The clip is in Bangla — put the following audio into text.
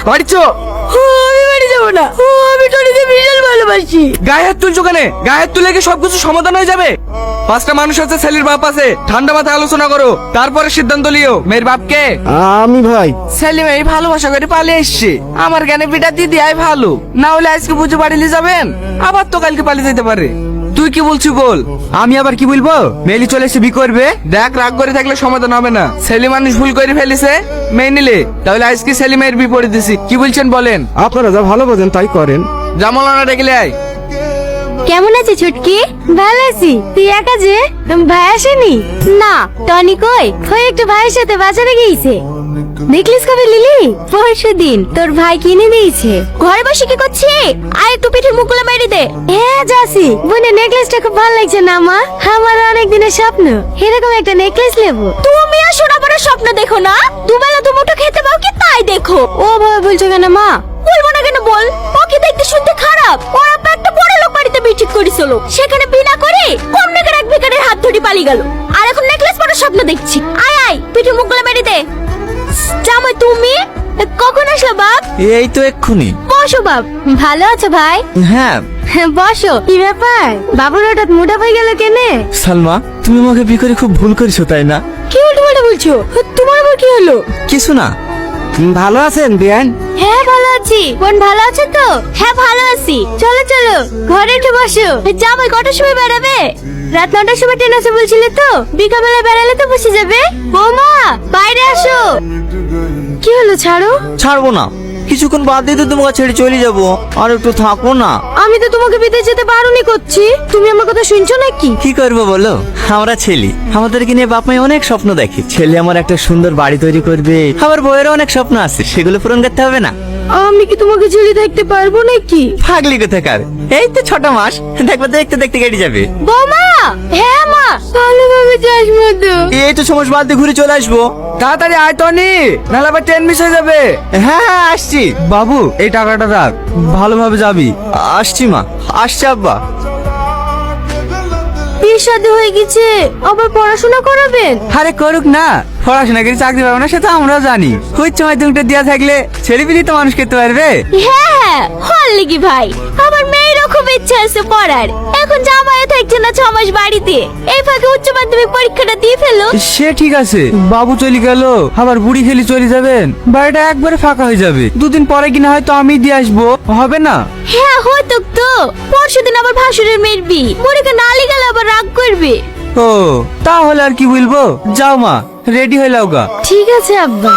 বাড়ি চো। আমি বাড়ি যাবো না, আমি টনিকে বিশাল ভালোবাসি। গায়ে হাত তুলছো কেন? গায়ে হাত তুলে কি সবকিছু সমাধান হয়ে যাবে? পাঁচটা মানুষ আছে, ছেলের বাপ আছে, ঠান্ডা মাথায় আলোচনা করো, তারপরে সিদ্ধান্ত লিও। মেয়ের বাপকে আমি ভাই সেলিম এই ভালোবাসা করে পালিয়ে এসছে। আমার জ্ঞানে বিটা দিদি আয় ভালো, না হলে আজকে বুঝে বাড়িলে যাবেন, আবার তো কালকে পালিয়ে যেতে পারে। তুই কি বলছিস বল। আমি আবার কি বলবো? মেলি চলে এসে বি করবে। দেখ, রাগ করে থাকলে সমাধান হবে না। সেলিম মানুষ ভুল করে ফেলেছে, মেনে নিলে তাহলে আজকে সেলিমের বিপরীত দিছি। কি বলছেন বলেন? আপনারা যা ভালো বোঝেন তাই করেন। জামালানা ডেকে আয়। কেমন আছে ছুটকি? ভালো আছি। তুই একা যে? ভাই আসেনি? না। টনি কই? ওই একটু ভাইয়ের সাথে বাজারে গিয়েছে। নেকলেস কবে লিলি? পরশুদিন তোর ভাই কিনে দিয়েছে। ঘরে বসে কি করছি? আয় একটু পিঠের মুখগুলো মেরে দে। হ্যাঁ যাচ্ছি। বোনের নেকলেসটা খুব ভালো লাগছে না মা? আমার অনেক দিনের স্বপ্ন এরকম একটা নেকলেস নেবো। তুমি আর সোনা পড়ার স্বপ্ন দেখো না, দুবেলা দুমুঠো খেতে পাও কি তাই দেখো। ও ভাবে বলছো কেন মা? বলবো না কেন বল? ও কি দেখতে শুনতে খারাপ? ওর আপা একটা বড় লোক বাড়িতে বিয়ে ঠিক করেছিল, সেখানে বিনা করে কম টাকার এক ভিখারির হাত ধরে পালিয়ে গেল, আর এখন নেকলেস পরার স্বপ্ন দেখছি। আয় আয় পিঠে মুখগুলো মেরে দে। জামাই তুমি কখন আসলো বাপ? এই তো এক্ষুনি। বসো বাপ। ভালো আছো ভাই? হ্যাঁ বসো। কি ব্যাপার বাবুর হঠাৎ মোটা হয়ে গেল কেনে? সালমা, তুমি আমাকে বি করে খুব ভুল করেছো তাই না? কি উল্টো বলছো? তোমার আবার কি হলো? কিছু না। ভালো আছেন বিয়ান? হ্যাঁ ভালো আছি। বোন ভালো আছে তো? হ্যাঁ ভালো আছি। চলো চলো ঘরে একটু বসো। জামাই কটার সময় বেড়াবে? রাত 9টার সময় ট্রেন আছে বলছিলে তো, বিকালবেলা বেড়ালে তো বসে যাবে। বৌমা বাইরে আসো। কি হলো? ছাড়ো। ছাড়বো না, কিছুক্ষণ বাদ দিয়ে তো তোমাকে ছেড়ে চলে যাবো। আর একটু থাকো না। আমি তো তোমাকে বিদেশ যেতে বারণই করছি, তুমি আমার কথা শুনছো নাকি? কি করবো বলো, আমরা ছেলে, আমাদেরকে নিয়ে বাপ মাই অনেক স্বপ্ন দেখে। ছেলে আমার একটা সুন্দর বাড়ি তৈরি করবে, আমার বউয়েরও অনেক স্বপ্ন আছে, সেগুলো পূরণ করতে হবে না? আমি কি তোমাকে ছেড়ে থাকতে পারবো নাকি? পাগলি কোথাকার, এই তো 6টা মাস, দেখবে দেখতে দেখতে কেটে যাবে। বৌমা। হ্যাঁ মা। ভালোভাবে যাস মধু। এই তো 6 মাস বাদ দিয়ে ঘুরে চলে আসবো। তাড়াতাড়ি আয় টনি, নাহলে আবার ট্রেন মিস হয়ে যাবে। হ্যাঁ হ্যাঁ আসছি। বাবু এই টাকাটা রাখ, ভালোভাবে যাবি। আসছি মা, আসছি আব্বা। বিয়ে শাদী হয়ে গেছে, আবার পড়াশোনা করাবেন? আরে করুক না, পড়াশোনা করে চাকরি পাবে না সেটা আমরাও জানি। উচ্চ মাধ্যমিকটা দেওয়া থাকলে ছেলে পিলি তো মানুষ করতে পারবে। হ্যাঁ হ্যাঁ হল লিগি ভাই, আমার মেয়েরও খুব ইচ্ছা আছে পড়ার। এখন জামাইও থাকছে না 6 মাস বাড়িতে, এই ফাঁকে উচ্চ মাধ্যমিক পরীক্ষাটা দিয়ে ফেলো। সে ঠিক আছে, বাবু চলে গেল, আবার বুড়ি খেলি চলে যাবেন, বাড়িটা একবারে ফাঁকা হয়ে যাবে। দুদিন পরে কিনা হয়তো আমি দিয়ে আসবো, হবে না? হ্যাঁ হয়তো তো। পরশুদিন আবার ভাসুরের মেয়ের বিয়ে, বুড়িকে নালি গেলে আবার রাগ করবে। ও তাহলে আর কি বলবো, যাও মা রেডি হয়ে লাও গা। ঠিক আছে আব্বা।